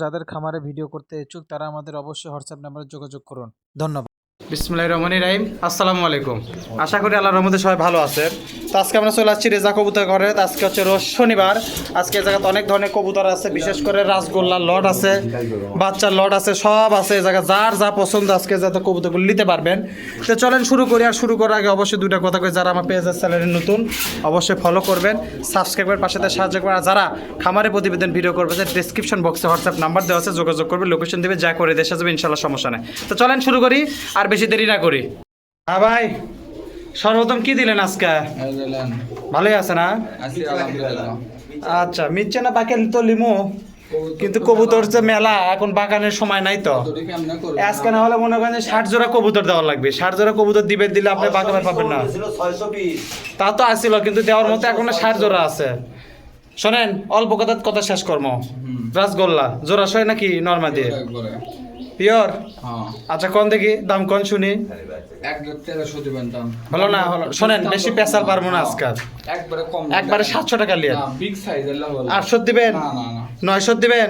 যাদের খামারে ভিডিও করতে ইচ্ছুক তারা আমাদের অবশ্যই হোয়াটসঅ্যাপ নাম্বারে যোগাযোগ করুন। ধন্যবাদ। বিসমিল্লাহির রহমানির রহিম। আসসালামু আলাইকুম। আশা করি আল্লাহর রহমতে সবাই ভালো আছেন। তো আজকে আমরা চলে আসছি রেজা কবুতর ঘরে। আজকে হচ্ছে রোজ শনিবার। আজকে এই জায়গাতে অনেক ধরনের কবুতর আছে, বিশেষ করে রাসগোল্লার লট আছে, বাচ্চার লট আছে, সব আছে এই জায়গায়। যার যা পছন্দ আজকে যাতে কবুতরগুলো নিতে পারবেন। তো চলেন শুরু করি। আর শুরু করার আগে অবশ্যই দুইটা কথা কই, যারা আমার পেজের চ্যানেলে নতুন অবশ্যই ফলো করবেন, সাবস্ক্রাইবের পাশে সাহায্য করবেন। আর যারা খামারে প্রতিবেদন ভিডিও করবে, যে ডেসক্রিপশন বক্সে হোয়াটসঅ্যাপ নাম্বার দেওয়া আছে, যোগাযোগ করবে, লোকেশন দেবে, যা করে দেশে যাবে ইনশাল্লাহ, সমস্যা নেই। তো চলেন শুরু করি, আর বেশি দেরি না করি। হ্যাঁ ভাই, সর্বপ্রথম কি দিলেন আজকে? ভালোই আছে না? আচ্ছা, মিচ্ছে না বাকি তো লিমু, কিন্তু কবুতর যে মেলা, এখন বাগানের সময় নাই তো। আজকে না হলে মনে করেন 60 জোড়া কবুতর দেওয়া লাগবে। 60 জোড়া কবুতর দিলে আপনি বাগানে পাবেন না। তা তো আসছিল, কিন্তু দেওয়ার মতো এখন 60 জোড়া আছে। শোনেন, অল্প কথা শেষ কর্ম। রাসগোল্লা জোড়া সয় নাকি নর্মা দিয়ে? পিওর? আচ্ছা, কোন দেখি দাম কোন শুনি। হলো না, হলো। শোনেন, বেশি পেশাল পারবো না আজকাল। একবারে 700 টাকা লিয়েন। 800 দিবেন? 900 দিবেন?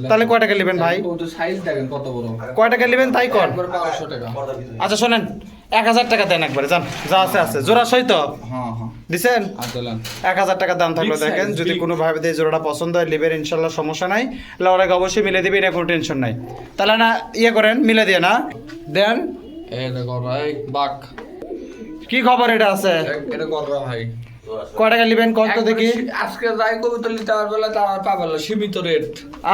তাহলে কয় টাকা নেবেন ভাই? কয় টাকা নেবেন তাই কর। আচ্ছা শোনেন, 1000 টাকা দেন একবারে, যান। যা আছে আছে। জোড়া সই তো দিছেন? 1000 টাকা দাম থাকলো। দেখেন, যদি কোনো ভাবে এই জোড়াটা পছন্দ হয় লিবেন ইনশাল্লাহ, সমস্যা নাই। ওরাকে অবশ্যই মিলে দিবে, এটা কোনো টেনশন নাই। তাহলে না ইয়ে করেন, মিলে দিয়ে না দেন। কি খবর এটা আছে? কয় টাকা নেবেন কত দেখি? আজকে যাই কবিতা নিতে পারবে তার পাবে সীমিত রেট।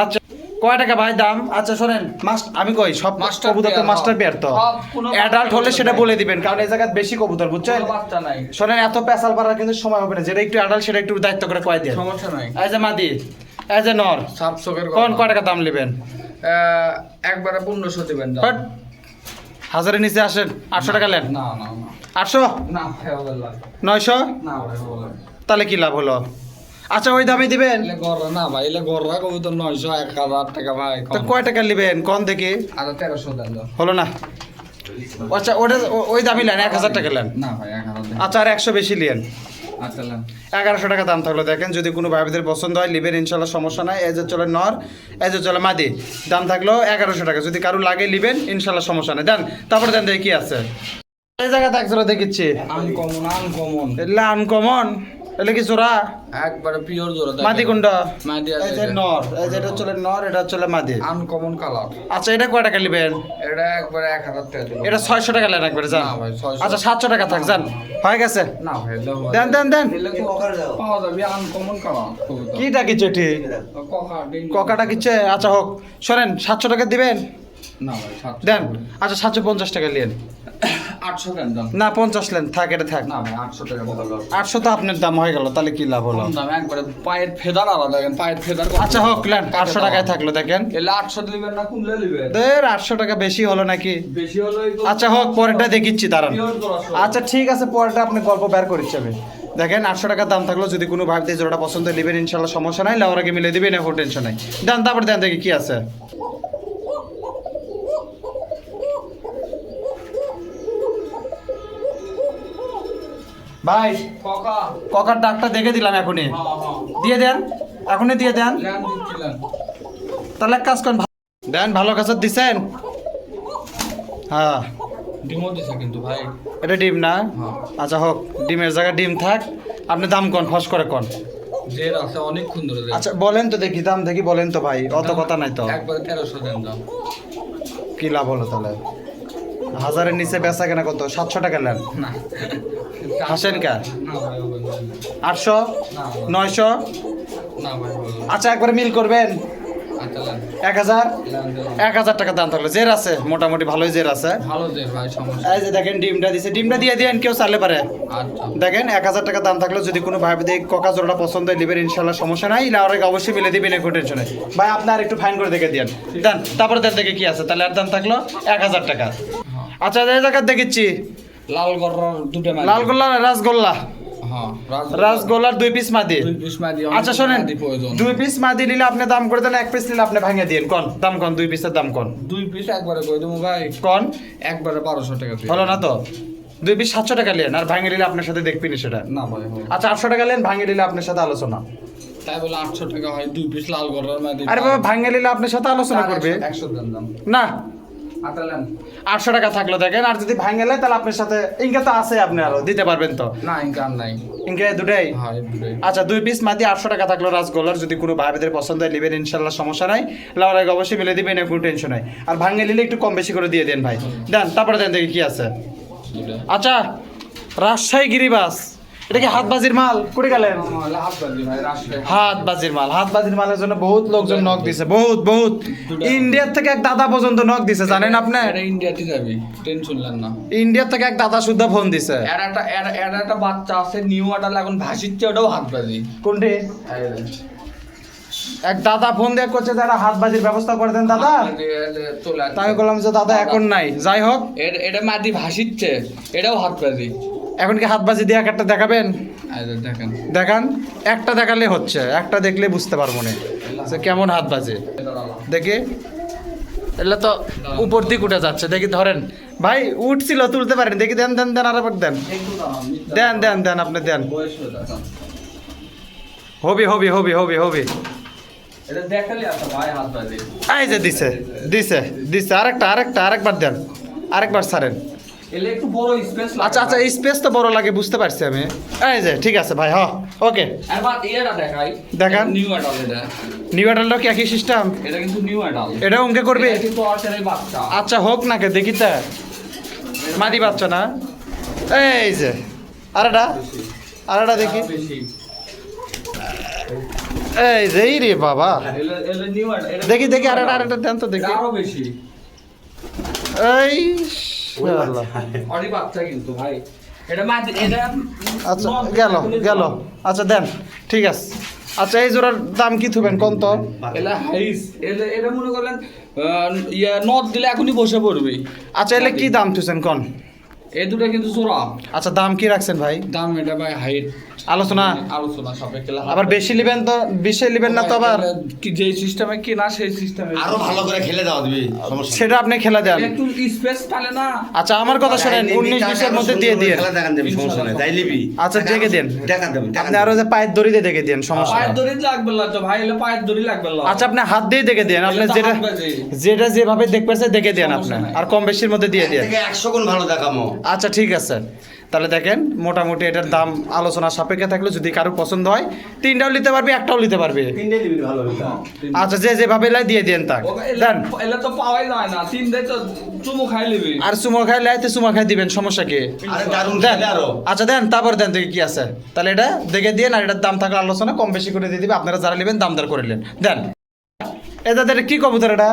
আচ্ছা, কয় টাকা ভাই দাম? আচ্ছা শোনেন, আমি কই সব কবুতর তো মাস্টার পেয়ার তো, অ্যাডাল্ট হলে সেটা বলে দিবেন, কারণ এই জায়গায় বেশি কবুতর, বুঝছেন? শোনেন, এত পেশাল পাড়ার কিন্তু সময় হবে না। যেটা একটু অ্যাডাল্ট সেটা একটু দায়িত্ব করে কয় দেন, সমস্যা নাই। এই যে মাদি, এই যে নর, কোন কয় টাকা দাম নেবেন? একবারে 1500 দিবেন। হাজারের নিচে আসেন, 800 টাকা নেন। না না না, 800 না 900? না ভাই, তাহলে কি লাভ হলো? আচ্ছা, ওই দামে দিবেন না ভাই, এলে গররা কবিতা 900 1000 টাকা ভাই। তো কয় টাকা নেবেন কোন দেখি? আর 1300 দেন। হলো না? আচ্ছা, ওটা ওই দামই নেন, 1000 টাকা নেন। না ভাই, 1000। আচ্ছা, আর 100 বেশি নেন। আচ্ছা, 1100 টাকা দাম থাকলো। দেখেন, যদি কোনো ভাইদের পছন্দ হয় লিবেন ইনশাল্লাহ, সমস্যা নাই। এই যে চলে নর, এই যে চলে মাদি, দাম থাকলো 1100 টাকা। যদি কারো লাগে লিবেন ইনশাল্লাহ, সমস্যা নাই। দেন, তারপরে দেন দেখি কি আছে এই জায়গাতে। এক জোড়া দেখিচ্ছি, আনকমন এগুলা আনকমন। এলে কি জোড়া? একবারে পিওর জোড়া। মাদি কোনটা? মাদি এই যে নর, এই যে এটা চলে নর, এটা চলে মাদি। Uncommon colour. আচ্ছা, এটা কয় টাকা নেবেন? এটা একবারে 1000 টাকা দেব। এটা 600 টাকা নেন একবারে, যান। না ভাই, 600। আচ্ছা, 700 টাকা থাক, যান। হয়ে গেছে? না ভাই, দেন দেন দেন। পাওয়া যাবে আনকমন কালার। কি ডাকিছে এটি? ককাটা কিচ্ছে? আচ্ছা হোক। শোনেন, 700 টাকা দিবেন? না ভাই, 700 দেন। আচ্ছা, 750 টাকা নেন। 800 দেন। না, 50 নেন, থাক, এটা থাক। না ভাই, 800 টাকা। 800 তো আপনার দাম হয়ে গেল, তাহলে কি লাভ হলো? কম দাম, একবারে পায়ের ফেদার আলাদা। দেখেন পায়ের ফেদার। আচ্ছা হোক, নেন, 800 টাকায় থাকলো। দেখেন, এলে 800 দিবেন না কুমলে দিবেন? 800 টাকা বেশি হলো নাকি? বেশি হলো। আচ্ছা হোক, পরেরটা দেখিচ্ছি, দাঁড়ান। আচ্ছা ঠিক আছে, পরেরটা আপনি গল্প বের করিচ্ছে আমি। দেখেন, 800 টাকার দাম থাকলো। যদি কোনো ভাবতে জোড়াটা পছন্দ নেবেন ইনশাল্লাহ, সমস্যা নাই। লাউরাকে মিলে দিবেন, কোনো টেনশন নাই। দেন, তারপরে দেন দেখি কি আছে। ভাই, ককার ডাকটা দেখে দিলাম এখনই। দিয়ে দেন, এখনই দিয়ে দেন। তাহলে এক কাজ করেন, দেন। ভালো কাজ দিচ্ছেন? হ্যাঁ, ডিমও দিছে কিন্তু ভাই। এটা ডিম না? আচ্ছা হোক, ডিমের জায়গায় ডিম থাক। আপনি দাম কন, ফস করে কন। যে আছে অনেকক্ষণ ধরে। আচ্ছা বলেন তো দেখি, দাম দেখি বলেন তো ভাই, অত কথা নাই তো। একবারে 1300 দেন দাম। কি লাভ হলো তাহলে? 1000-এর নিচে বেচা কেনা কত? 700 টাকা নেন। না, হাসেন কা? না ভাই, 800? 900? না ভাই। আচ্ছা, একবারে মিল করবেন। আচ্ছা, 1000? 1000 টাকা দাম থাকলো। জের আছে মোটামুটি, ভালোই জের আছে। ভালো দে ভাই, সমস্যা। এই যে দেখেন, ডিমটা দিছে, ডিমটা দিয়ে দেন, কেউ চালে পারে। আচ্ছা, দেখেন, 1000 টাকা দাম থাকলো। যদি কোনো ভাই দিয়ে ককা জোড়াটা পছন্দ হয় লিবেন ইনশাল্লাহ, সমস্যা নাই। লাউরাকে অবশ্যই মিলে দিবেন, কোনো টেনশন নেই। ভাই, আপনি আর একটু ফাইন করে দেখে দেন। দেন, তারপরে দেন দেখে কি আছে। তাহলে আর দাম থাকলো 1000 টাকা। আচ্ছা, এই জায়গা দেখিচ্ছি, লাল গররার দুটো মাদি। লালগোল্লা রাসগোল্লা। হ্যাঁ, রাসগোল্লার 2 পিস মাদি। 2 পিস মাদি। আচ্ছা শোনেন, 2 পিস মাদি নিলে আপনি দাম করে দেন, 1 পিস নিলে আপনি ভাঙিয়ে দিন। কোন দাম কোন? 2 পিসের দাম কোন? 2 পিস একবারে কই দেবো ভাই। কোন? একবারে 1200 টাকা দিই। হলো না তো? 2 পিস 700 টাকা নেন, আর ভাঙিয়ে নিলে আপনার সাথে দেখবিনি সেটা। না ভাই। আচ্ছা, 800 টাকা নেন, ভাঙিয়ে নিলে আপনার সাথে আলোচনা। তাই বলে 800 টাকা হয় 2 পিস লাল গররার মাদি আরে বাবা ভাঙে নিলে আপনার সাথে আলোচনা করবে 100 দেন দাম না আতালেন 800 টাকা থাকলো দেখেন আর যদি ভাঙে নেয় তাহলে আপনার সাথে ইনকা তো আছে আপনি আরো দিতে পারবেন তো না ইনকাম নাই ইনকা দুটাই হয় দুটোই আচ্ছা 2 পিস মাদি 800 টাকা থাকলো রাসগোল্লার যদি কোনো ভাইদের পছন্দ হয় নেবেন ইনশাল্লাহ সমস্যা নাই লাউর আগে অবশ্যই মিলে দিবেন কোনো টেনশন নাই আর ভাঙে নিলে একটু কম বেশি করে দিয়ে দেন ভাই দেন তারপরে দেন দেখি কি আছে দুটো আচ্ছা রাজশাহী গিরিবাস এটা কি হাতবাজির মাল করে গেলেন লাভ বাজি ভাই রাশে হাতবাজির মালের জন্য বহুত লোকজন নক দিছে বহুত ইন্ডিয়ার থেকে এক দাদা পর্যন্ত নক দিছে জানেন আপনি এটা ইন্ডিয়াতে যাবি টেনশন নেন না ইন্ডিয়ার থেকে এক দাদা শুদ্ধ ফোন দিছে এর একটা বাচ্চা আছে নিউ আটাল এখন ভাসিচ্ছে ওটাও হাত বাজি কোনটি এক দাদা ফোন দিয়ে করছে যারা হাতবাজির ব্যবস্থা করে দেন দাদা তাই বললাম যে দাদা এখন নাই যাই হোক এটা মাটি ভাসিচ্ছে এটাও হাত বাজি এখন কি হাতবাজি দিয়ে একটা দেখাবেন দেখেন দেখান একটা দেখালে হচ্ছে একটা দেখলে বুঝতে পারবো না যে কেমন হাতবাজি দেখি এগুলো তো উপর দিক উঠে যাচ্ছে দেখি ধরেন ভাই উঠছিল তুলতে পারেন দেখি দেন দেন দেন আরেকবার দেন দেন দেন দেন আপনি দেন হবি এটা দেখালে আছে ভাই হাত বাজি এই যে দিছে আরেকবার দেন আরেকবার ছাড়েন এলে একটু বড় স্পেস আচ্ছা স্পেস তো বড় লাগে বুঝতে পারছি আমি এই যে ঠিক আছে ভাই ওকে এবার এটা দেখাই দেখান নিউ আটাল এটা নিউ অ্যাডাল্টও কি একই সিস্টেম এটা কিন্তু নিউ আটাল এটা অঙ্কে করবে এটা কিন্তু আটালের বাচ্চা আচ্ছা হোক না কে দেখি তা মাদি বাচ্চা না এই যে আরেটা দেখি বেশি এই যে এই রে বাবা এলে নিউ আটাল দেখি আরেটা দেন তো দেখি আরো বেশি এই শালা। অনেক বাচ্চা কিন্তু ভাই এটা মাঝে এটা আচ্ছা গেল আচ্ছা দেন ঠিক আছে আচ্ছা এই জোড়ার দাম কি থুবেন কোন তো এলা হাইস এটা মনে করলেন নট দিলে এখনই বসে পড়বে আচ্ছা এলে কি দাম থুছেন কোন এই দুটো কিন্তু জোড়া আচ্ছা দাম কি রাখছেন ভাই দাম এটা ভাই হাইট আলোচনা সাপেক্ষে আবার বেশি নেবেন তো বেশি নেবেন না তো আবার কি যে সিস্টেমে কিনা সেই সিস্টেমে আরো ভালো করে খেলে দাও দিবি সমস্যা সেটা আপনি খেলা দেন একটু স্পেস পালে না আচ্ছা আমার কথা শোনেন 19-20 এর মধ্যে দিয়ে দিন খেলা দেখান দেবি সমস্যা নাই তাই লিবি আচ্ছা দেখে দেন দেখান দেবি আপনি আরো যে পায়ের দড়ি দিয়ে দেখে দেন সমস্যা পায়ের নেই। দড়ি লাগবে না তো ভাই এলে পায়ের দড়ি লাগবে না আচ্ছা আপনি হাত দিয়ে দেখে দেন আপনি এটা তো যেটা হাত বাজে। যেটা যেভাবে দেখবেছে দেখে দেন আপনি সমস্যা নাই। আর কম বেশির মধ্যে দিয়ে দেন থেকে 100 গুণ ভালো দেখামো আচ্ছা ঠিক আছে তাহলে দেখেন মোটামুটি এটার দাম আলোচনা সাপেক্ষে থাকলে যদি কারো পছন্দ হয় 3টাও নিতে পারবে একটাও নিতে পারবে তিনটে লিবি ভালো হবে আচ্ছা যে যেভাবে লাই দিয়ে দেন তাক দেন এলে তো পাওয়াই যায় না তিন দেয় তো চুমু খাই লিবি আর সুমো খাই লাইতে সুমো খাই দিবেন সমস্যা কি আরে দারুণ দেন খেলে আরো আচ্ছা দেন তারপর দেন দেখি কি আছে তাহলে এটা দেখে দিয়ে আর এটার দাম থাকলে আলোচনা কম বেশি করে দিয়ে দিবে আপনারা যারা নেবেন দাম দর করে নেন দেন এদের কি কবুতর এটা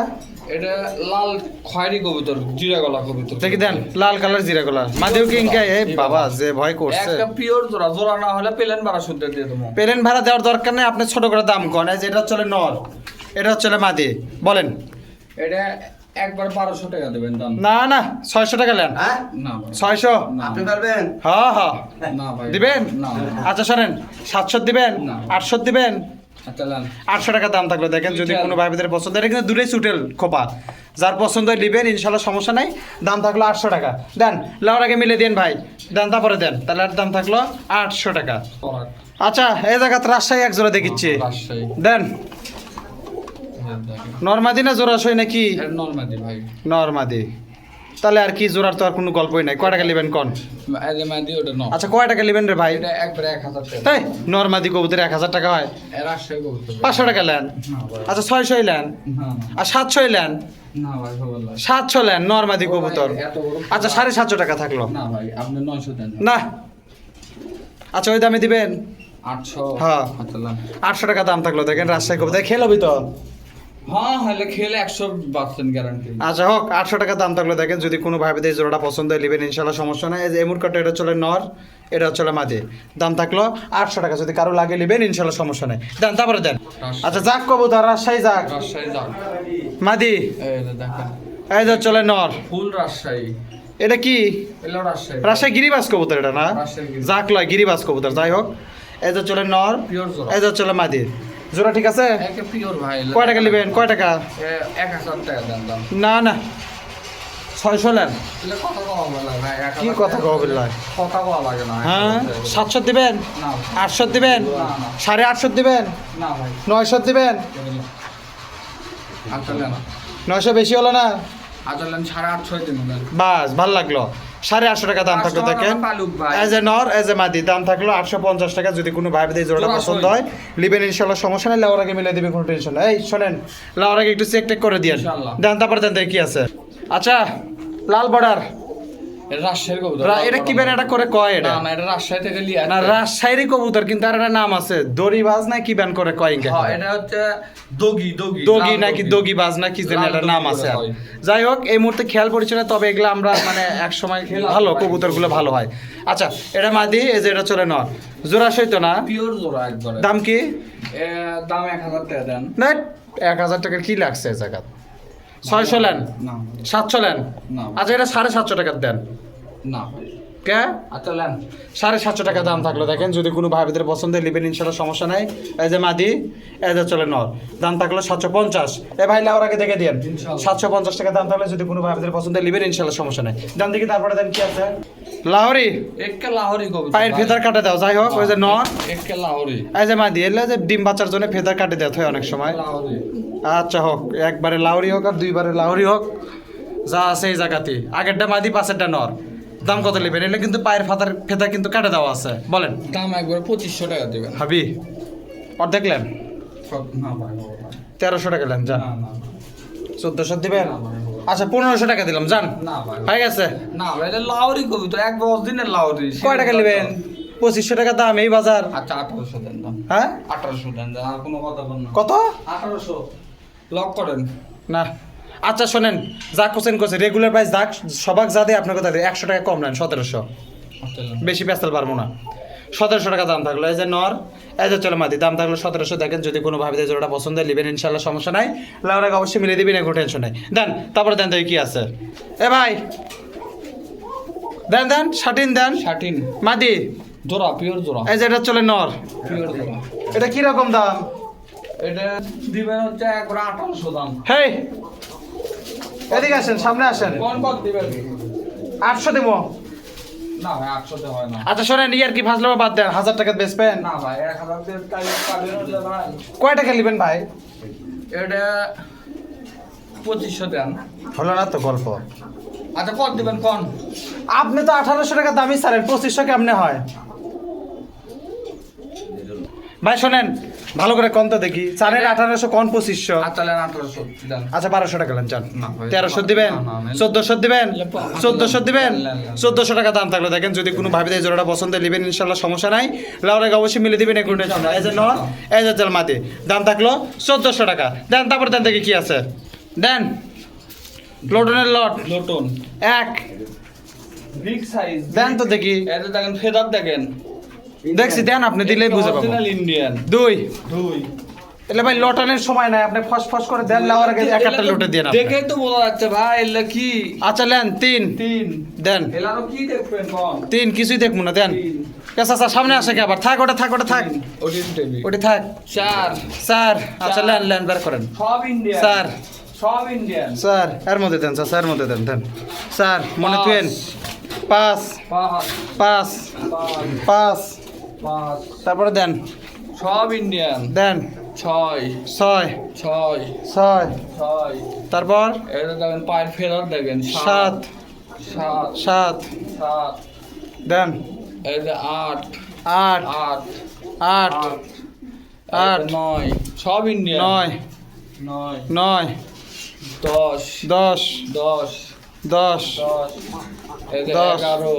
এটা লাল খয়েরি কবুতর জিরা গলা কবুতর দেখি দেন লাল কালার জিরা গোলা মাদেও কি ইনকা এ বাবা যে ভয় করছে একটা পিওর জোড়া জোড়া না হলে প্লেন ভাড়া শুদ্ধ দিয়ে দেবো পেলেন ভাড়া দেওয়ার দরকার নেই আপনি ছোট করে দাম কন এই যে এটা চলে নর এটা হচ্ছে মাদি বলেন এটা একবার 1200 টাকা দেবেন দাম না 600 টাকা নেন হ্যাঁ না ভাই 600 না আপনি পারবেন হ্যাঁ না ভাই দিবেন না আচ্ছা শোনেন 700 দিবেন না। 800 দিবেন আচ্ছা লান 800 টাকা দাম থাকলো দেখেন যদি কোনো ভাই বোনের পছন্দ হয় কিন্তু দুটোই সুটেল খোপা যার পছন্দ হয় নেবেন ইনশাল্লাহ সমস্যা নাই দাম থাকলো 800 টাকা দেন লাউর আগে মিলে দেন ভাই দেন তারপরে দেন তাহলে আর দাম থাকলো 800 টাকা আচ্ছা এই জায়গাতে রাজশাহী এক জোড়া দেখিচ্ছি রাজশাহী দেন নরমাদি না জোড়াশয় নাকি এটা নরমাদি ভাই নরমাদি তাহলে আর কি জোড়ার তো আর কোনো গল্পই নাই কয় টাকা নেবেন কোন এই যে মাদি ওটা ন আচ্ছা কয় টাকা নেবেন রে ভাই এটা একবার 1000 টাকা তাই নরমাদি কবুতর 1000 টাকা হয় এর রাজশাহী কবুতর 500 টাকা নেন না ভাই আচ্ছা 600 নেন না আর 700 নেন না ভাই বললাম 700 নেন নরমাদি ও কবুতর ভাই, এত বড় আচ্ছা 750 টাকা থাকলো না ভাই আপনি 900 দেন না আচ্ছা ওই দামে দিবেন 800 হ্যাঁ। আচ্ছা লান 800 টাকা দাম থাকলো দেখেন রাজশাহী কবুতর খেলবি তো হ্যাঁ হলে খেলে 100% গ্যারান্টি আচ্ছা হোক 800 টাকা দাম থাকলো দেখেন যদি কোনো ভাই বোনের জোড়াটা পছন্দ হয় নেবেন ইনশাল্লাহ সমস্যা নাই এই যে এমুর কাটা এটা চলে নর এটা চলে মাদি দাম থাকলো 800 টাকা যদি কারো লাগে নেবেন ইনশাল্লাহ সমস্যা নাই দেন তারপরে দেন আচ্ছা যাক কবুতর রাজশাহী যাক রাজশাহী যান মাদি এই যে দেখেন এই যে চলে নর ফুল রাজশাহী এটা কি এলো রাজশাহী রাজশাহী গিরিবাস কবুতর এটা না রাজশাহী গিরিবাস। যাক লয় গিরিবাস কবুতর যাই হোক এই যে চলে নর পিওর জোড়া এই যে চলে মাদি জোড়া ঠিক আছে একে পিওর ভাই কয় টাকা নেবেন কয় টাকা 1000 টাকা দেন দাম না 600 নেন। এলে কথা কওয়া লাগে ভাই, কি কথা কবে লাই? কথা কওয়া লাগে না। হ্যাঁ 700 দিবেন, না 800 দিবেন, না, না। 850 দিবেন, না ভাই 900 দিবেন। আসলে না 900 বেশি হলো না? আসলে 850 দিন না। বাস ভালো লাগলো। 850 টাকা দাম থাকলো 500 দেখেন। টাকা পালুক ভাই। এজ এ নর এজ এ মাদি দাম থাকলো 850 টাকা। যদি কোনো ভাই এই জোড়াটা জোড়া পছন্দ সই। হয় লিবেন ইনশাল্লাহ, সমস্যা নেই। লাউর আগে মিলে দিবে, কোনো টেনশন নাই। এই শোনেন, লাউর আগে একটু চেক টেক করে দিয়েন, ইনশাল্লাহ। দেন তারপর দেন দেখি কি আছে। আচ্ছা লাল বর্ডার, এটা রাজশাহীর কবুতর। এটা কি বেন এটা করে কয় এটা? না না এটা রাজশাহী থেকে লিয়ে না রাজশাহীর কবুতর, কিন্তু আর একটা নাম আছে দড়িবাজ না কি বেন করে কয় ইনকে? হ্যাঁ এটা হচ্ছে দগি দগি দগি লাল নাকি দগি। দগিবাজ না কি জানি লাল একটা দগি নাম করে আছে। হয়। যাই হোক এই মুহূর্তে খেয়াল পড়ছে না, তবে এগুলো আমরা মানে এক সময় ভালো কবুতরগুলো ভালো হয়। আচ্ছা এটা মাদি, এই যে এটা চলে নর, জোড়া সইতো না? পিওর জোড়া একবারে। দাম কি? দাম 1000 টাকা দেন। না 1000 টাকার কি লাগছে এই জায়গা? 600 লেন, না 700 লেন। না। আচ্ছা এটা 750 টাকার দেন। না ভাই কে? আচ্ছা লেন 750 টাকা দাম থাকলো দেখেন। যদি কোনো ভাইদের পছন্দ নেবেন ইনশাল্লাহ, সমস্যা নাই। এই যে মাদি, এই যে চলে নর, দাম থাকলো 750। এ ভাই লাউর আগে দেখে দিন। ইনশাল্লাহ। 750 টাকা দাম থাকলে যদি কোনো ভাইদের পছন্দ নেবেন ইনশাল্লাহ, সমস্যা নাই। দাম দেখি তারপরে দেন কি আছে। লাহোরি একটা লাহোরি কবুতর। পায়ের ফেদার কাটে দাও। যাই হোক ওই যে নর, একটা লাহোরি এই যে মাদি, এলে যে ডিম বাচ্চার জন্য ফেদার কাটে দেওয়া হয় অনেক সময়। লাহোরি আচ্ছা হোক, একবারে লাহোরি হোক আর দুইবারে লাহোরি হোক, যা আছে এই জায়গাতে। আগেরটা মাদি, পাশেরটা নর। দাম কত নেবেন? এলে কিন্তু পায়ের ফেদা কিন্তু কাটে দেওয়া আছে। বলেন দাম একবার 2500 টাকা দিবেন। হাবি অর্ধেক লেন, না ভাই 1300 টাকা লেন, যান। না না 1400 দিবেন। না ভাই। আচ্ছা 1500 টাকা দিলাম, যান। না ভাই হয়ে গেছে। না ভাই এটা লাহোরি কবুতর, এক 10 দিনের লাহোরি। কয় টাকা নেবেন? 2500 টাকা দাম এই বাজার। আচ্ছা 1800 দেন দাম। হ্যাঁ 1800 দেন দাম, আর কোনো কথা বল না। কত? 1800 লক করেন। না আচ্ছা শোনেন, যা কোচেন কোচে রেগুলার প্রাইস যাক সবাক যা দেয় আপনার কথা 100 টাকা কম নেন, 1700। আচ্ছা লেন। বেশি পেঁচাল পারবো না। 1700 টাকা দাম থাকলো। এই যে নর, এই যে চলে মাদি, দাম থাকলো 1700। দেখেন যদি কোনো ভাবিতে জোড়াটা পছন্দ হয় নেবেন ইনশাল্লাহ, সমস্যা নাই। লাউর আগে অবশ্যই মিলিয়ে দিবেন, কোনো টেনশন নাই। দেন তারপরে দেন দেখি কি আছে। এ ভাই দেন দেন, শাটিন দেন। 13 মাদি, জোড়া, পিওর জোড়া, এই যে এটা চলে নর, পিওর জোড়া। এটা কি রকম দাম? এটা দিবেন হচ্ছে একবার 1800 দাম। হেই এদিকে আসেন, সামনে আসেন। কোন কত দিবেন? 800 দেবো। না ভাই 800 তে হয় না। আচ্ছা শোনেন, ইয়ার কি ফাজলামো বাদ দেন, 1000 টাকা বেচবেন। না ভাই 1000 তে তাই পাবেন হলে ভাই। কয় টাকা নেবেন ভাই? এটা 2500 দেন। হলো না তো গল্প। আচ্ছা কত দিবেন কোন? আপনি তো 1800 টাকা দামই ছাড়েন, 2500 কেমনে হয়? ভাই শোনেন, ভালো করে কম তো দেখি। চারের 1800 কোন 2500? আচ্ছা লেন 1800 দেন। আচ্ছা 1200 টাকা নেন, চান। না ভাই। 1300 দিবেন, না, না, না। 1400 দিবেন, 1400 দিবেন। না, না, না। 1400 টাকা দাম থাকলো দেখেন। যদি কোনো ভাবিতে এই জোড়াটা পছন্দ নেবেন ইনশাল্লাহ, সমস্যা নাই। লাউর আগে অবশ্যই মিলে দিবেন, কোনো টেনশন নাই। এই যে নর, এই যে চল মাটি, দাম থাকলো 1400 টাকা। দেন তারপর দেন দেখি কি আছে। দেন লোটনের লট লোটন এক বিগ সাইজ দেন তো দেখি। এটা দেখেন ফেদার দেখেন। দেখছি দেন, আপনি দিলেই বুঝে পাবো। Original Indian. দুই, দুই এলে ভাই লটনের সময় নাই, আপনি ফস ফস করে দেন। লাউর আগে এক একটা লোটে দিয়ে না। দেখেই তো বোঝা যাচ্ছে ভাই এলা কি। আচ্ছা লেন তিন, তিন দেন এলারও কি দেখবেন কোন? তিন, কিছুই দেখবো না, দেন। আচ্ছা আচ্ছা সামনে আসে কি আবার? থাক ওটা, থাক ওটা, থাক ওটিন টেবি ওটি থাক। চার স্যার আচ্ছা লেন লেন বের করেন। সব ইন্ডিয়ান স্যার সব ইন্ডিয়ান। স্যার এর মধ্যে দেন, স্যার এর মধ্যে দেন, দেন স্যার মনে পাঁচ। তুয়েন। পাঁচ পাঁচ পাঁচ পাঁচ পাঁচ, পাঁচ তারপরে দেন, সব ইন্ডিয়ান। দেন ছয় ছয় ছয় ছয়, ছয় তারপর এটা দেখেন পায়ের ফেদার দেখেন। সাত সাত সাত, সাত দেন এই যে আট আট আট আট আট আট, নয় সব ইন্ডিয়ান। নয় নয় নয়, দশ দশ দশ দশ, দশ এই যে দশ। এগারো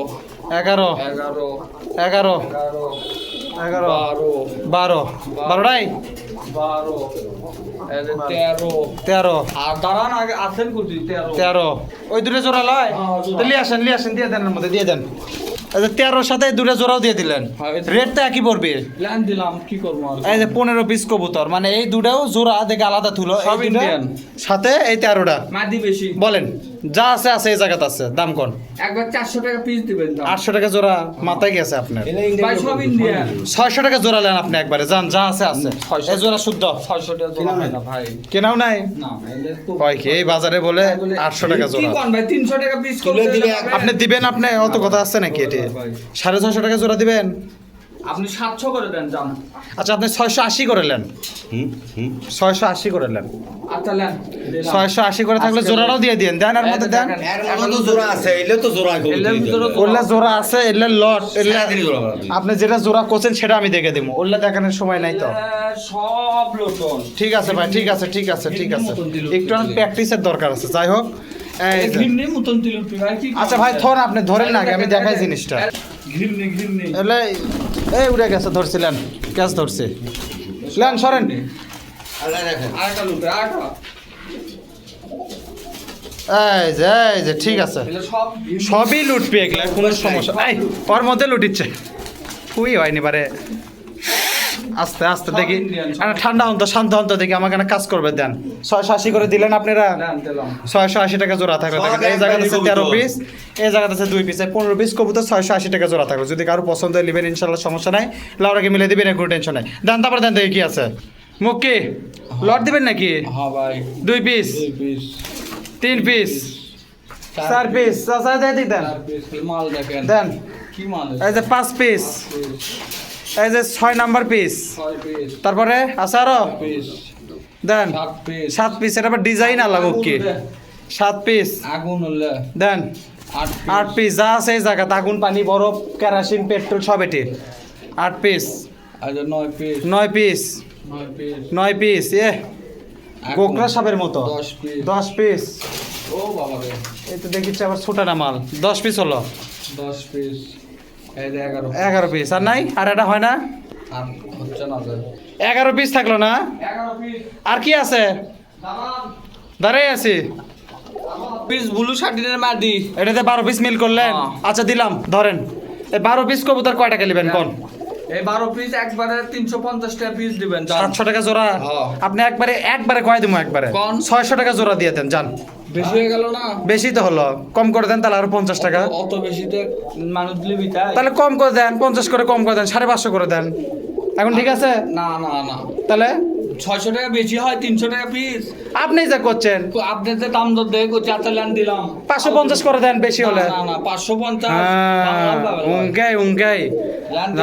এগারো এগারো এগারো এগারো এগারো, বারো বারো, বারোটাই, বারো এই যে তেরো। তেরো আর দাঁড়ান আগে আছেন কুচি তেরো। তেরো, ওই দুটো জোড়া লয়। হ্যাঁ, জোড়া। তো লিয়ে আসেন দিয়ে দেন, এর মধ্যে দিয়ে দেন। আচ্ছা 13-র সাথে দুটো জোড়াও দিয়ে দিলেন, হ্যাঁ, এই তো। রেট তো একই পড়বে। প্ল্যান দিলাম কি করবো আর? এই যে 15 পিস কবুতর, মানে এই দুটাও জোড়া দেখে আলাদা তুলো। সব এই দুটা ইন্ডিয়ান। সাথে এই 13টা মাদি বেশি বলেন। যা আছে আছে এই জায়গাতে আছে, দাম কোন? একবার 400 টাকা পিস দিবেন দাম। 800 টাকা জোড়া, মাথায় গেছে আপনার। ভাই সব ইন্ডিয়ান। 600 টাকা জোড়া নেন আপনি একবারে, যান যা আছে আছে। 600 এই জোড়া শুদ্ধ 600 টাকা জোড়া হয় না ভাই। কেনাও নাই, না এলে তো কয় কি এই বাজারে বলে 800 টাকা কি জোড়া। কোন ভাই 300 টাকা পিস তুলে দিলে আপনি দিবেন, আপনি অত কথা আছে নাকি? এটি ভাই। 650 টাকা জোড়া দিবেন? আপনি 700 করে দেন দাম। আচ্ছা আপনি 680 করে নেন, হুম হুম 680 করে নেন। আচ্ছা নেন। 680 করে থাকলে জোড়াটাও দিয়ে দিন, দেন আর মধ্যে দেন। এর মধ্যে তো জোড়া আছে, এলে তো জোড়া গরু এলের ভিতরে তো- ওল্লা জোড়া আছে, এল্লা লট, এল্লা জোড়া বাড়া দিই। আপনি যেটা জোড়া কোচেন সেটা আমি দেখে দেবো, ওল্লা দেখানোর সময় নাই তো। সব লোটন। ঠিক আছে ভাই, ঠিক আছে ঠিক আছে ঠিক আছে, একটু প্র্যাকটিসের দরকার আছে। যাই হোক এই যে। ঘিন্নি মতন দিল তুই ভাই কি? আচ্ছা ভাই থন, আপনি ধরেন না আগে, আমি দেখাই জিনিসটা। ঘিন্নি ঘিন্নি। এলে এই উড়ে গেছে, ধরছিলেন ক্যাচ ধরছে, লেন সরেন। আল্লাহ রাখেন। আরেকটা লুটে আরেকটা। এই যে ঠিক আছে, এলে সব ঘিন্নি। সবই লুটপি, এগুলা কোনো সমস্যা এই ওর মধ্যে লুটিচ্ছে, খুবই হয়নি পারে। আস্তে আস্তে দেখি, একটা ঠান্ডা হন তো, শান্ত হন তো, দেখি আমাকে না কাজ করবে। দেন 680 করে দিলেন আপনারা, দেন দিলাম। 680 টাকা জোড়া থাকবে। সব দেখেন এই জায়গাতে আছে একবারই 13 কবুতর। পিস, এই জায়গাতে আছে 2 পিস, 15 পিস কবুতর 680 টাকা জোড়া থাকবে। যদি কারো পছন্দ হয় নেবেন ইনশাল্লাহ, সমস্যা নাই। লাউরাকে মিলে দিবেন, কোনো টেনশন নাই। দেন তারপর দেন দেখি কি আছে। মুক্কি লট দিবেন নাকি? হ্যাঁ ভাই 2 পিস, 2 পিস 3 পিস, 4 পিস, চাচা দিয়ে দিক দেন। 4 পিস মাল দেখেন। দেন কি মাল? এই যে 5 পিস, এই যে 6 নাম্বার পিস, 6 পিস তারপরে আছে আরো পিস দেন 7 পিস 7 পিস। এটা আবার ডিজাইন আলাদা। কি 7 পিস আগুন হলে দেন, 8 8 পিস যা আছে এই জায়গা, আগুন পানি বরফ কেরাসিন পেট্রোল সব এটি। 8 পিস, আজ 9 পিস 9 পিস, 9 পিস 9 পিস, গোকরা সাপের মতো 10 পিস 10 পিস। ও বাবা রে এই তো দেখিচ্ছে আবার ছোটাটা মাল। 10 পিস হলো, 10 পিস এই যে 11 11 পিস। আর নাই, আর এটা হয় না, আর হচ্ছে না যে 11 পিস থাকলো না। 11 পিস আর কি আছে? দাম দাঁড়াই আছি। পিস ব্লু শার্টিনের মাদি এটাতে 12 পিস মিল করলেন? হ্যাঁ। আচ্ছা দিলাম, ধরেন। এই 12 পিস কবুতর কয় টাকা নেবেন কোন? এই 12 পিস একবারে 350 টাকা পিস দিবেন জান। 700 টাকা জোড়া। হ্যাঁ। আপনি একবারে কয় দিমু একবারে? কোন? 600 টাকা জোড়া দিয়ে দেন যান। বেশি হয়ে গেল না? বেশি তো হলো, কম করে দেন তাহলে আরো 50 টাকা। অত বেশিতে মানুষ লিবি তাই? তাহলে কম করে দেন, 50 করে কম করে দেন, 550 করে দেন। এখন ঠিক আছে? না না না তাহলে 600 টাকা বেশি হয়, 300 টাকা পিস। আপনি যা করছেন, আপনার যে দাম দর দেখো চাচা ল্যান দিলাম 550 করে দেন বেশি হলে। না না 550 উঙ্গাই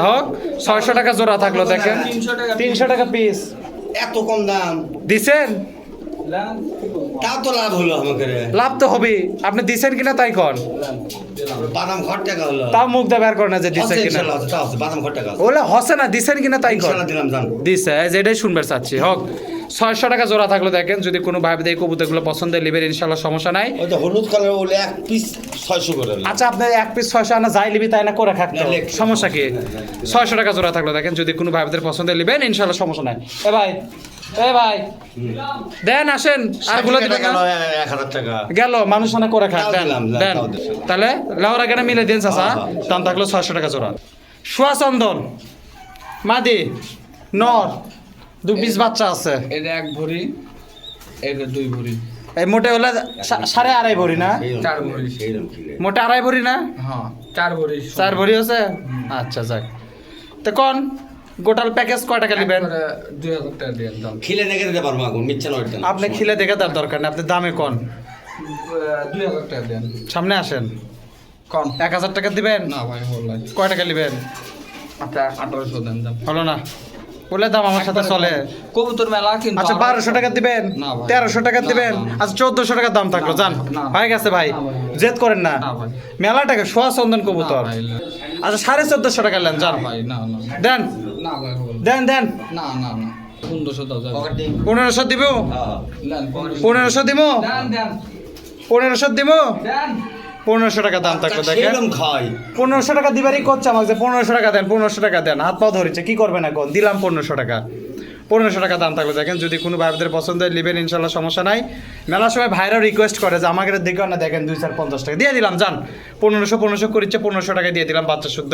হোক। 600 টাকা জোড়া থাকলো দেখেন, 300 টাকা 300 টাকা পিস এত কম দাম, দিছেন। ল্যান তাও তো লাভ হলো আমাকে রে। লাভ তো হবে, আপনি দিছেন কিনা তাই কন। বাদাম ঘর টাকা হলো। তাও মুখ দিয়ে বের করে না যে দিছে আছে কিনা। ইনশাআল্লাহ, আছে, তাও আছে, বাদাম ঘর টাকা আছে। ওলে হসে না, দিছেন কিনা তাই কন। ইনশাআল্লাহ দিলাম জান। দিছে, যেটাই শুনবে চাচ্ছি হোক। 600 টাকা জোড়া থাকলো দেখেন, যদি কোনো ভাই এই কবুতরগুলো পছন্দ হয় নেবেন ইনশাল্লাহ, সমস্যা নাই। ওই তো হলুদ কালার ওলে এক পিস 600 করে হলো। আচ্ছা আপনার 1 পিস 600 আনা যাই লিবি তাই না করে খাকতো, না, লেখ। সমস্যা কি? 600 টাকা জোড়া থাকলো দেখেন, যদি কোনো ভাইদের পছন্দ হয় নেবেন ইনশাল্লাহ, সমস্যা নাই। এ ভাই দেন, আসেন আর গুলো দিবেন না। 1000 টাকা গেল মানুষ আনা করে খাক, তাও দেন দিলাম, দেন। তাও দিলাম। তাহলে লাউরা কেন মিলে দেন চাচা, হ্যাঁ, হ্যাঁ। দাম থাকলো 600 টাকা জোড়া। সোয়া চন্দন মাদি নর 2 পিস বাচ্চা আছে। এটা 1 ভরি, এটা 2 ভরি, এই মোটে হলে 2.5 ভরি না, সেইরকম 4 ভরি। সেইরকম খিলে। মোটে 2.5 ভরি না, হ্যাঁ 4 ভরি 4 ভরি আছে। আচ্ছা যাক, তো কোন গোটাল প্যাকেজ কয় টাকা নেবেন? 2000 টাকা দিয়ে দাম। খিলে দেখে দিতে পারবো এখন, মিথ্যা নয় এটা। আপনি খিলে দেখে তার দরকার নেই, আপনি দামে কোন। 2000 টাকা দেন সামনে আসেন, কোন? 1000 টাকা দিবেন। না ভাই হলো। কয় টাকা নেবেন? আচ্ছা 1800 দেন দাম। হলো না, বলে দাম আমার সাথে চলে। কবুতর মেলা কিন্তু আচ্ছা 1200 টাকা দিবেন, না ভাই। 1300 টাকা না, দিবেন, না। আচ্ছা 1400 টাকা দাম থাকলো, না, যান না। হয়ে গেছে ভাই, না ভাই। জেদ করেন না। না ভাই। মেলা টাকা সোয়া চন্দন কবুতর। না ভাই, না। আচ্ছা 1450 টাকা নেন, যান না ভাই না না দেন না ভাই হলো। দেন দেন। না না না 1500 দাও যাবে। পকেটে 1500 দিব, হ্যাঁ। দেন 1500 দিব, দেন দেন 1500 দিব, দেন 1500 টাকা দাম থাকলো দেখেন। সেইরকম খাই। 1500 টাকা দিবারই করছে আমাকে, যে 1500 টাকা দেন, 1500 টাকা দেন, হাত পাও ধরেছে, কি করবেন এখন? দিলাম 1500 টাকা। 1500 টাকা দাম থাকলো দেখেন, যদি কোনো ভাইদের পছন্দ হয় নেবেন ইনশাল্লাহ, সমস্যা নাই। মেলার সময় ভাইরা রিকোয়েস্ট করে যে আমাকে দেখো না, দেখেন 250 টাকা দিয়ে দিলাম, যান 1500 করিচ্ছে, 1500 টাকা দিয়ে দিলাম বাচ্চা শুদ্ধ।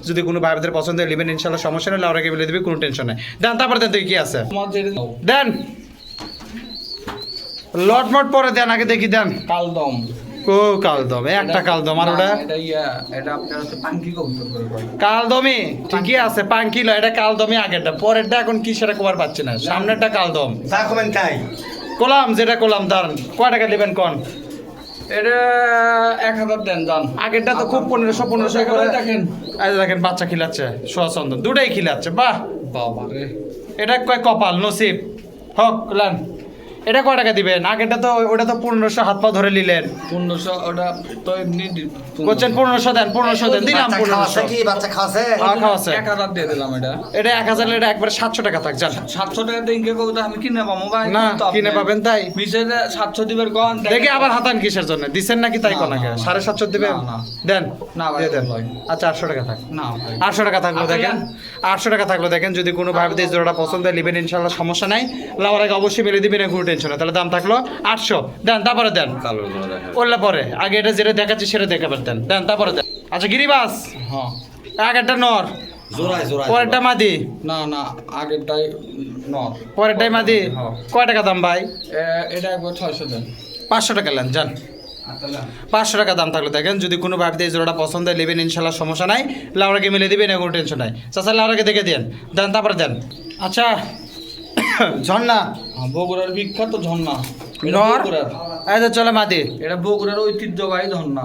যদি কোনো ভাইদের পছন্দ হয় নেবেন ইনশাল্লাহ, সমস্যা নেই, লাউরাকে বলে দিবি, কোনো টেনশন নাই। দেন তারপরে দেন দেখি কি আছে, তোমার যেটা দাও। দেন লটমট পরে দেন, আগে দেখি দেন। কালদম ও কালদম একটা কালদম আর ওটা এটা এটা আপনার হচ্ছে পাঙ্কি কবুতর করে বলে। কালদমই ঠিকই আছে পাঙ্কি লয় এটা কালদমই আগেরটা পরেরটা এখন কি সেটা কবার পাচ্ছি না সামনেরটা কালদম যা কমেন তাই কোলাম যেটা কোলাম দাঁড়ান কয় টাকা দিবেন কোন এটা 1000 দেন দান। আগেরটা তো খুব 1500 করে দেখেন এই যে দেখেন বাচ্চা খিলাচ্ছে সোয়াচন্দন দুটাই খিলাচ্ছে বাহ বাবা রে, এটা কয় কপাল নসিব হক লান এটা কয় টাকা দিবেন আগেরটা তো ওটা তো 1500 হাত পা ধরে নিলেন 1500 ওটা তো এমনি বলছেন 1500 দেন দিলাম 1500 কি বাচ্চা খাওয়াছে খাওয়াছে 1000 দিয়ে দিলাম। এটা এটা 1000 এটা একবারে 700 টাকা থাক জান 700 টাকা দিয়ে ইনকে কবুতর আমি কিনে পাবো ভাই? না কিনে পাবেন তাই মিশে 700 দিবের কোন দেখে আবার হাতান কিসের জন্য দিছেন নাকি তাই কোন আগে 750 দিবেন না। দেন না ভাই, দিয়ে দেন ভাই। আচ্ছা 800 টাকা থাক না ভাই 800 টাকা থাকলো দেখেন 800 টাকা থাকলো দেখেন যদি কোনো ভাবে দিয়ে জোড়াটা পছন্দ হয় নেবেন ইনশাআল্লাহ সমস্যা নাই লাউর আগে অবশ্যই মেলে দিবেন কোনো টেনশন নাই তাহলে দাম থাকলো 800 দেন তারপরে দেন কালো গুলো দেখেন ওরলে পরে আগে এটা যেটা দেখাচ্ছি সেটা দেখাবেন দেন তারপরে দেন আচ্ছা গিরিবাস হ্যাঁ আগেরটা নর জোড়ায় পরেরটা মাদি না না আগেরটাই নর পরেরটাই মাদি হ্যাঁ। কয় টাকা দাম ভাই এটা একবার 600 দেন 500 টাকা নেন যান 500 টাকা দাম থাকলো দেখেন যদি কোনো ভাবে এই জোড়াটা পছন্দ হয় নেবেন ইনশাল্লাহ সমস্যা নাই লাউরাকে মিলে দিবেন কোনো টেনশন নাই চাচা লাউরাকে দেখে দেন তারপরে দেন আচ্ছা ঝর্ণা বগুড়ার বিখ্যাত ঝর্ণা এটা নর বগুড়ার। এই যে চলে মাদি এটা বগুড়ার ঐতিহ্যবাহী ঝর্ণা।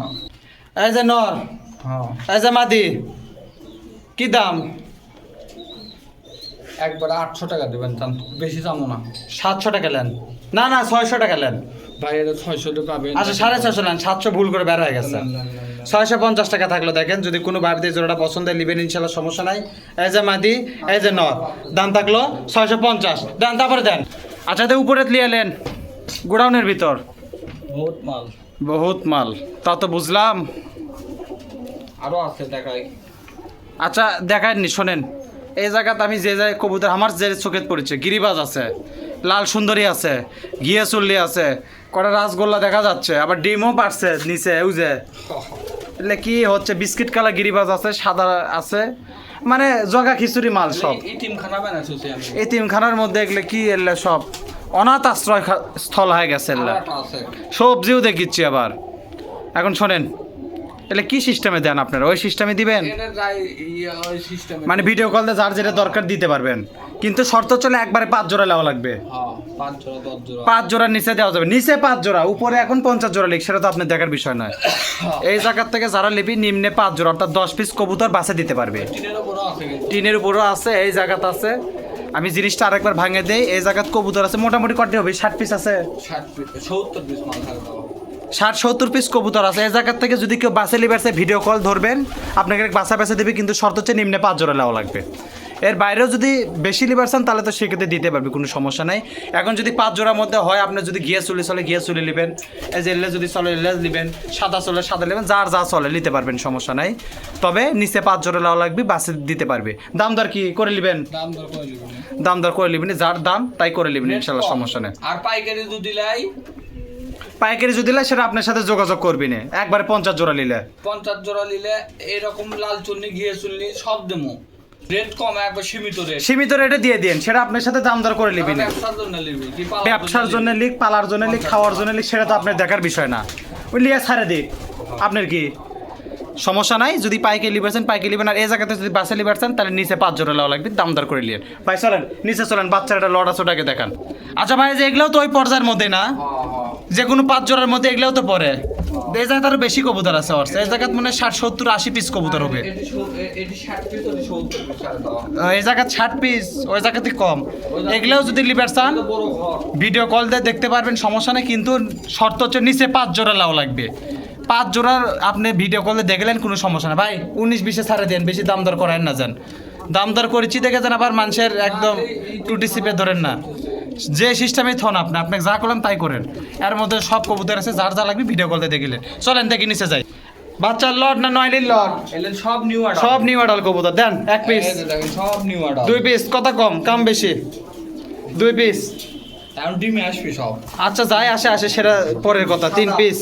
এই যে নর হ্যাঁ এই যে মাদি কি দাম একবার 800 টাকা দেবেন তান বেশি দামও না 700 টাকা নেন না 600 টাকা নেন ভাই এটা 600 টাকা পাবেন। আচ্ছা 650 নেন 700 ভুল করে বের হয়ে গেছে 650 টাকা থাকলো দেখেন যদি কোনো ভাবে দিয়ে জোড়াটা পছন্দ হয় নেবেন ইনশাল্লাহ সমস্যা নাই এই যে মাদি এই যে নর দাম থাকলো 650 দেন তারপরে দেন আচ্ছা তো উপরে লিয়ালেন গোডাউনের ভিতর বহুত মাল বহুত মাল তা তো বুঝলাম আরো আছে দেখাই। আচ্ছা দেখায়নি শোনেন এই জায়গাতে আমি যে কবুতর আমার যে চোখে পড়েছে গিরিবাজ আছে লাল সুন্দরী আছে ঘিয়ে চল্লি আছে কটা রাসগোল্লা দেখা যাচ্ছে আবার ডিমও পারছে নিচে উজে এলে কি হচ্ছে বিস্কিট কালার গিরিবাজ আছে সাদা আছে মানে জগা খিচুড়ি মাল সব ইতিমখানা বানাইছি আমি। এতিমখানার মধ্যে এগুলো কি এলে সব অনাথ আশ্রয় স্থল হয়ে গেছে এগুলা আরেকটা আছে সবজিও দেখিচ্ছি আবার এখন শোনেন এলে কি সিস্টেমে দেন আপনারা ওই সিস্টেমে দিবেন এটা যাই ওই সিস্টেমে মানে ভিডিও কলে যার যেটা দরকার দিতে পারবেন কিন্তু শর্ত চলে একবারে 5 জোড়া নেওয়া লাগবে হ্যাঁ 5 জোড়া 10 জোড়া 5 জোড়ার নিচে দেওয়া যাবে নিচে 5 জোড়া উপরে এখন 50 জোড়া লিখ সেটা তো আপনি দেখার বিষয় নয় এই জায়গার থেকে যারা লিবি নিম্নে 5 জোড়া অর্থাৎ 10 পিস কবুতর বাসে দিতে পারবে টিনের উপরও আছে কিন্তু টিনের উপরও আছে এই জায়গাতে আছে আমি জিনিসটা আরেকবার ভাঙে দেই এই জায়গাত কবুতর আছে মোটামুটি কত হবে 60 পিস আছে 60 পিস 70 পিস মাল থাকবে 60-70 পিস কবুতর আছে এই জায়গার থেকে যদি কেউ বাসে লিবারসে ভিডিও কল ধরবেন আপনাকে বাসা বাসা দেবে কিন্তু শর্ত হচ্ছে নিম্নে 5 জোড়া নেওয়া লাগবে এর বাইরেও যদি বেশি লিবারসান তাহলে তো সেক্ষেত্রে দিতে পারবে কোনো সমস্যা নাই এখন যদি 5 জোড়ার মধ্যে হয় আপনি যদি ঘিয়ে চলে ঘিয়ে চলে নেবেন এই যে এলে যদি চলে এলে নেবেন সাদা চলে সাদা নেবেন যার যা চলে নিতে পারবেন সমস্যা নাই তবে নিচে 5 জোড়া নেওয়া লাগবে বাসে দিতে পারবে দাম দর কি করে নেবেন দাম দর করে দিবেন দাম দর করে নেবেন যার দাম তাই করে নেবেন ইনশাআল্লাহ সমস্যা নেই আর পাইকারি দুধ লাই পাইকারি যদি লাই সেটা আপনার সাথে যোগাযোগ করবি না একবারে 50 জোড়া নিলে 50 জোড়া নিলে এরকম লাল চুন্নি ঘিয়ে চুন্নি সব দেবো রেট কম একবার সীমিত রেটে দিয়ে দিন সেটা আপনার সাথে দাম দর করে নিবি না ব্যবসার জন্য নিবি কি পালার ব্যবসার জন্য লিখ পালার জন্য লিখ খাওয়ার জন্য লিখ সেটা তো আপনার দেখার বিষয় না ওই লিয়া ছাড়ে দিক আপনার কি সমস্যা নাই যদি পাইকারি লিবারছেন পাইকারি লিবেন আর এই জায়গাতে যদি বাসে লিবারছেন তাহলে নিচে 5 জোড়া লাও লাগবে দাম দর করে নিন ভাই চলেন নিচে চলেন বাচ্চাটা লড়া ছোটাকে দেখান আচ্ছা ভাই যে এগুলোও তো ওই পর্যায়ের মধ্যে না যে কোনো 5 জোড়ার মধ্যে এগুলোও তো পড়ে এই জায়গাতে আরো বেশি কবুতর আছে ওর এই জায়গাতে মানে 60-70-80 পিস কবুতর হবে এটি 60 পিস ওটি 70 পিস আর দাও এই জায়গাতে 60 পিস ওই জায়গাতে কম এগুলোও যদি লিবার চান বড় ঘর ভিডিও কল দিয়ে দেখতে পারবেন সমস্যা নেই কিন্তু শর্ত হচ্ছে নিচে 5 জোড়া লাও লাগবে 5 জোড়ার আপনি ভিডিও কলে দেখলেন কোনো সমস্যা না ভাই 19-20 ছাড়ে দেন বেশি দাম দর করেন না যান দাম দর করেছি দেখে যান আবার মানুষের একদম টুটি সিপে ধরেন না যে সিস্টেমে থন আপনি যা করলেন তাই করেন এর মধ্যে সব কবুতর আছে যার যা লাগবে ভিডিও কল দিয়ে দেখলেন চলেন দেখি নিচে যাই বাচ্চার লট না নয়লির লট এলেন সব নিউ অর্ডার সব নিউ অর্ডার কবুতর দেন 1 পিস দেখেন সব নিউ অর্ডার 2 পিস কথা কম কাম বেশি 2 পিস এখন ডিমে আসবে সব আচ্ছা যাই আসে সেটা পরের কথা 3 পিস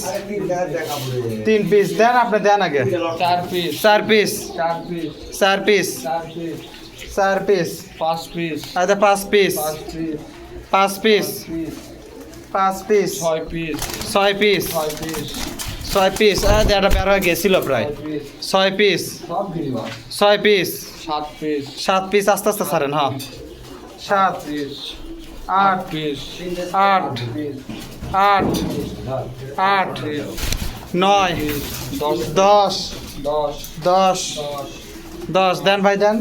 3 পিস দেন আপনি দেন আগে 4 piece 4 piece 4 piece 4 piece 4 piece 4 piece 5 piece আচ্ছা 5 piece 5 piece 5 piece 5 piece 6 piece 6 piece 6 piece ছয় পিস এটা বের হয়ে গেছিল প্রায় ছয় পিস সব গিরিবা ছয় পিস 7 পিস সাত পিস আস্তে আস্তে ছাড়েন হ্যাঁ সাত পিস আট পিস আট আট আট নয় 10 দশ 10 দশ 10 দশ দেন ভাই দেন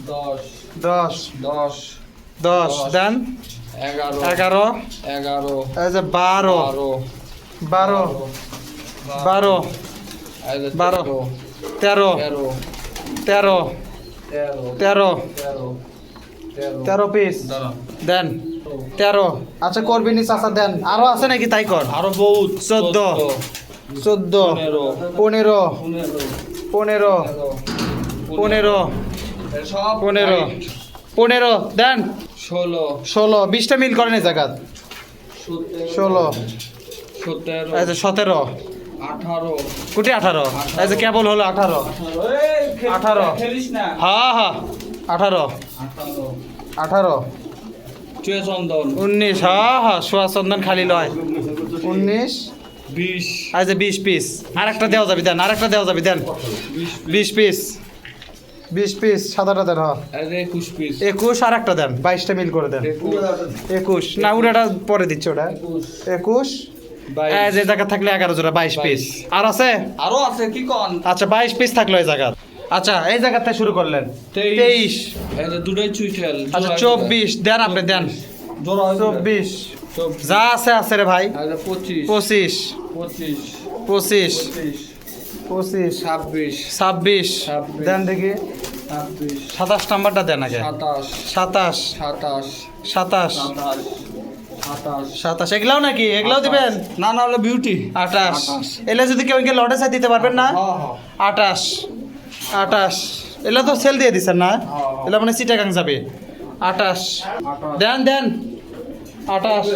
10 দশ 10 দশ দেন 11 এগারো 11 এই যে বারো 12 বারো বারো এই যে 12 তেরো 13 তেরো 13 তেরো 13 তেরো পিস দাঁড়ান দেন 13 আচ্ছা করবি নি চাচা দেন আরো আছে নাকি তাই কর আরো বহুত 14 14 15 15 15 15 সব 15 15 দেন 16 16 20টা মিল করেন এই জায়গা 16 17 এই যে 17 18 কোটি 18 এই যে কেবল হলো 18 18 খেলিস না হ্যাঁ হ্যাঁ 18 18 18 চুয়ে চন্দন 19 হ্যাঁ হ্যাঁ সোয়া চন্দন খালি লয় 19 20 এই যে 20 পিস আরেকটা দেওয়া যাবে দেন আরেকটা দেওয়া যাবে দেন 20 পিস 20 পিস সাদাটা দেন হ্যাঁ এই যে 21 পিস 21 আর একটা দেন 22টা মিল করে দেন 21 না ওটা পরে দিচ্ছে ওটা 21 এই যে জায়গা থাকলে 11 জোড়া 22 পিস আর আছে আরো আছে কি কোন আচ্ছা 22 পিস থাকলো এই জায়গা আচ্ছা এই জায়গা থেকে শুরু করলেন 23 এই যে দুটোই চুইঠেল আচ্ছা 24 দেন আপনি দেন জোড়া 24 যা আছে আছে রে ভাই এই যে 25 25 25 25 25 25 26 26 দেন দেখি 26 27 নাম্বারটা দেন আগে 27 27 27 27 28 27 এগুলাও নাকি এগুলাও দিবেন না না হলো বিউটি 28 এলে যদি কেউ লটে চাই দিতে পারবেন না হ্যাঁ 28 28 এলা তো সেল দিয়ে দিছেন না এলা মানে চিটাগাং যাবে 28 দেন দেন 28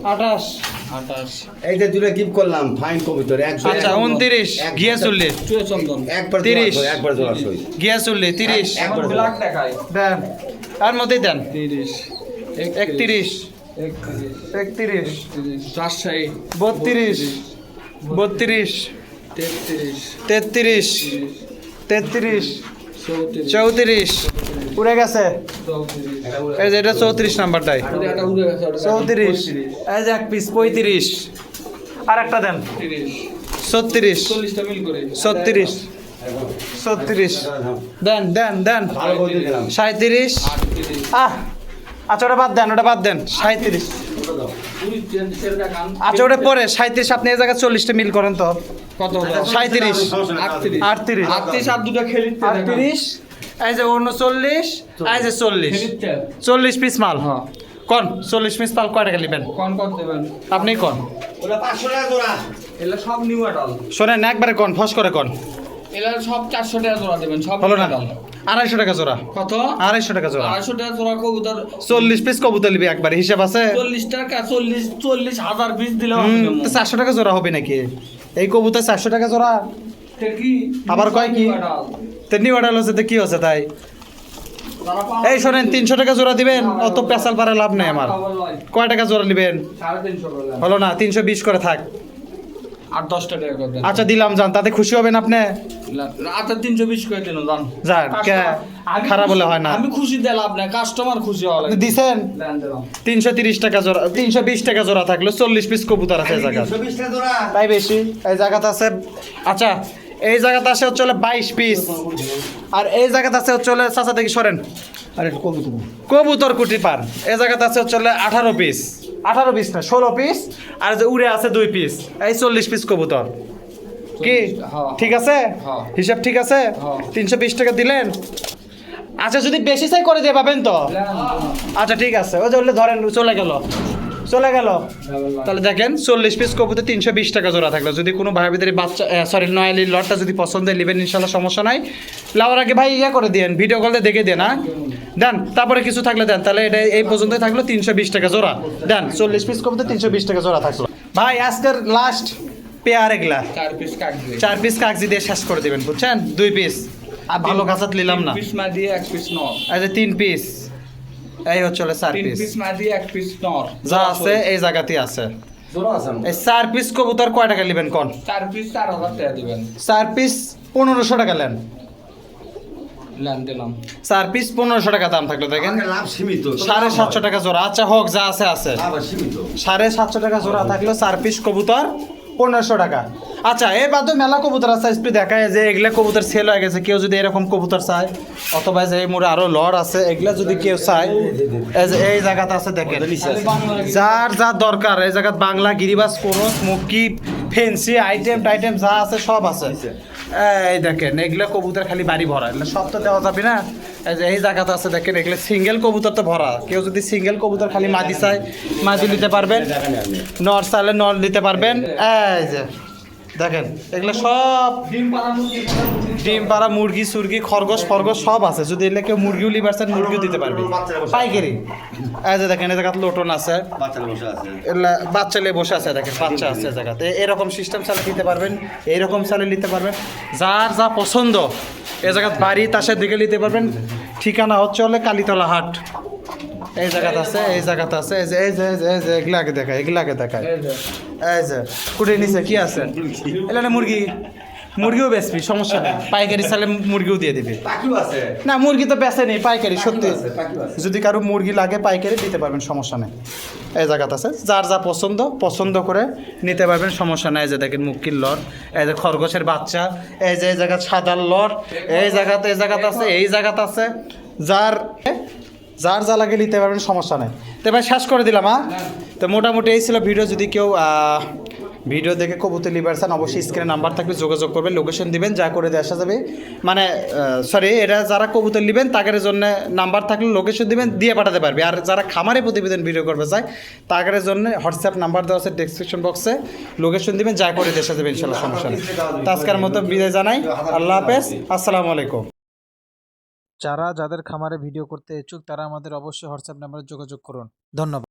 28 28 এই যে দুটো গিফট করলাম ফাইন কবিতর আচ্ছা 29 গিয়া চললে চুয়ে চন্দন একবার 30 একবার জোড়া সই গিয়া চললে 30 একবার ব্ল্যাক দেখাই দেন আর মধ্যেই দেন 30 31 31 31 রাজশাহী 32 32 33 33 33 34 34 উড়ে গেছে 34 এই যে এটা 34 নাম্বারটাই এটা উড়ে গেছে 34 এই যে এক পিস 35 আর একটা দেন 30 36 40টা মিল করে 36 36 দেন দেন দেন ভালো করে দিলাম 37 38 আহ আচ্ছা ওটা বাদ দেন 37 আচ্ছা ওটা পরে 37 আপনি এই জায়গায় 40টা মিল করেন তো কত হলো 37 38 38 38 আর দুটো খেলিতে 38 এই যে 39 এই যে 40 খেলিতে 40 পিস মাল হ্যাঁ কোন 40 পিস মাল কয় টাকা নেবেন কোন কোন দেবেন আপনি কোন ওটা 500 টাকা জোড়া এলা সব নিউ আডাল শোনেন একবারে কোন ফস করে কোন এলা সব 400 টাকা জোড়া দেবেন সব হলো না আডাল 250 টাকা জোড়া কত 250 টাকা জোড়া 250 টাকা জোড়া কবুতর 40 পিস কবুতর নিবি একবার হিসাব আছে 40 টাকা 40 হাজার পিস দিলে হবে না তো 400 টাকা জোড়া হবে নাকি এই কবুতর 400 টাকা জোড়া কি আবার কয় কি? new আডাল। তেমনি অর্ডার হচ্ছে তো কি হচ্ছে তাই যারা পাওয়া এই শোনেন 300 টাকা জোড়া দিবেন অত পেশাল পারে লাভ নেই আমার খবর লয়। কয় টাকা জোড়া নেবেন 350 করলাম। হলো না 320 করে থাক আর 10 টাকা করবেন আচ্ছা দিলাম যান তাতে খুশি হবেন আপনি আচ্ছা 320 করে দিন জান যান কে খারাপ বলে হয় না আমি খুশি দিলাম আপনি কাস্টমার খুশি হওয়া আপনি লাগে দিছেন দেন দিলাম 330 টাকা জোড়া 320 টাকা জোড়া থাকলো 40 পিস কবুতর আছে এই জায়গা 120 টাকা জোড়া তাই বেশি এই জায়গাতে আছে আচ্ছা এই জায়গাতে আছে হচ্ছে 22 পিস আর এই জায়গাতে আছে হচ্ছে চাচা দেখি সরেন আরে কবিতর কবুতর কুটি পার এই জায়গাতে আছে হচ্ছে 18 পিস 18 পিস না 16 পিস আর যে উড়ে আছে 2 পিস এই 40 পিস কবুতর কি হ্যাঁ। ঠিক আছে হ্যাঁ। হিসাব ঠিক আছে হ্যাঁ। 320 টাকা দিলেন আচ্ছা যদি বেশি চাই করে দিয়ে পাবেন তো আচ্ছা ঠিক আছে ওই যে বললে ধরেন চলে গেল তাহলে দেখেন 40 পিস কবুতর 320 টাকা জোড়া থাকলো যদি কোনো ভাই ভিতরে বাচ্চা সরি নয়ালির লটটা যদি পছন্দ হয় নেবেন ইনশাল্লাহ সমস্যা নাই লাউর আগে ভাই ইয়া করে দেন ভিডিও কলে দেখে দেন হ্যাঁ দেন তারপরে কিছু থাকলে দেন তাহলে এটা এই পর্যন্তই থাকলো 320 টাকা জোড়া দেন 40 পিস কবুতর 320 টাকা জোড়া থাকলো ভাই আজকের লাস্ট পেয়ার এগুলা 4 পিস কাটবে 4 পিস কাগজি দিয়ে শেষ করে দিবেন বুঝছেন 2 পিস আর ভালো কাঁচাত নিলাম না পিস মা দিয়ে 1 পিস নর আচ্ছা 3 পিস এই হচ্ছে 4 3 পিস পিস মা দিয়ে 1 পিস নর যা আছে এই জায়গাতেই আছে জোড়া আছে এই 4 পিস কবুতর কয় টাকা নেবেন কোন? 4 পিস 4000 টাকা দিবেন। 4 পিস 1500 টাকা নেন। লেন দিলাম। 4 পিস 1500 টাকা দাম থাকলো দেখেন, আমাকে লাভ সীমিত 750 টাকা জোড়া। আচ্ছা হোক, যা আছে আছে। লাভ সীমিত 750 টাকা জোড়া থাকলো 4 পিস কবুতর 1500 টাকা। আচ্ছা এর বাদে মেলা কবুতর আছে, একটু দেখায় যে এগুলা কবুতর সেল হয়ে গেছে। কেউ যদি এরকম কবুতর চায়, অথবা যে এই মোড়ে আরো লড় আছে, এগুলা যদি কেউ চায়, এই যে এই জায়গাতে আছে দেখেন, যার যা দরকার এই জায়গাত বাংলা গিরিবাস কোরস মুকি ফেন্সি আইটেম টাইটেম যা আছে সব আছে। এই দেখেন এগুলা কবুতর খালি বাড়ি ভরা, এগুলো সব তো দেওয়া যাবে না। এই যে এই জায়গাতে আছে দেখেন, এগুলো সিঙ্গেল কবুতর তো ভরা। কেউ যদি সিঙ্গেল কবুতর খালি মাদি চায় মাদি নিতে পারবেন, নর চাইলে নর নিতে পারবেন। এই যে দেখেন এগুলো সব ডিম পাড়া মুরগি সুরগি খরগোশ ফরগোশ সব আছে। যদি এগুলো কেউ মুরগিও লিবার চান মুরগিও দিতে পারবে পাইকারি। এই যে দেখেন এই জায়গাতে লোটন আছে, বাচ্চারা বসে আছে এগুলা বাচ্চা নিয়ে বসে আছে, দেখেন বাচ্চা আছে জায়গাতে। এরকম সিস্টেম চালে দিতে পারবেন, এইরকম চালে নিতে পারবেন, যার যা পছন্দ এ জায়গাত বাড়ি তাসের দিকে নিতে পারবেন। ঠিকানা হচ্ছে হলে কালীতলা হাট, এই জায়গাতে আছে, এই জায়গাতে আছে। এই যে এই যে এই যে এগুলাকে দেখায়, এগুলাকে দেখায়। এই যে কুড়ে নিচে কি আছে, এগুলো মুরগি, মুরগিও বেচবি সমস্যা নেই, পাইকারি চালে মুরগিও দিয়ে দিবি। পাখিও আছে না মুরগি তো বেচে নেই, পাইকারি সত্যি। পাখিও আছে যদি কারো মুরগি লাগে পাইকারি দিতে পারবেন, সমস্যা নেই। এই জায়গাতে আছে, যার যা পছন্দ করে নিতে পারবেন, সমস্যা নাই। এই যে দেখেন মুরগির লট, এই যে খরগোশের বাচ্চা, এই যে এই জায়গা সাদার লট, এই জায়গাতে আছে, এই জায়গাতে আছে। যার যা লাগে নিতে পারবেন, সমস্যা নেই। তো ভাই শেষ করে দিলাম। তো মোটামুটি এই ছিল ভিডিও। যদি কেউ ভিডিও দেখে কবুতর লিবার চান, অবশ্যই স্ক্রিনে নাম্বার থাকবে, যোগাযোগ করবেন, লোকেশন দিবেন, যা করে দিয়ে আসা যাবে। মানে সরি, এটা যারা কবুতর নেবেন তাদের জন্য নাম্বার থাকলে লোকেশন দিবেন, দিয়ে পাঠাতে পারবে। আর যারা খামারে প্রতিবেদন ভিডিও করবে চায় তাদের জন্য হোয়াটসঅ্যাপ নাম্বার দেওয়া আছে ডেসক্রিপশন বক্সে, লোকেশন দিবেন, যা করে দিয়ে আসা যাবে, ইনশাল্লাহ সমস্যা নেই। তো আজকের মতো বিদায় জানাই, আল্লাহ হাফেজ, আসসালামু আলাইকুম। যাদের খামারে ভিডিও করতে ইচ্ছুক তারা আমাদের অবশ্যই হোয়াটসঅ্যাপ নাম্বারে যোগাযোগ করুন। ধন্যবাদ।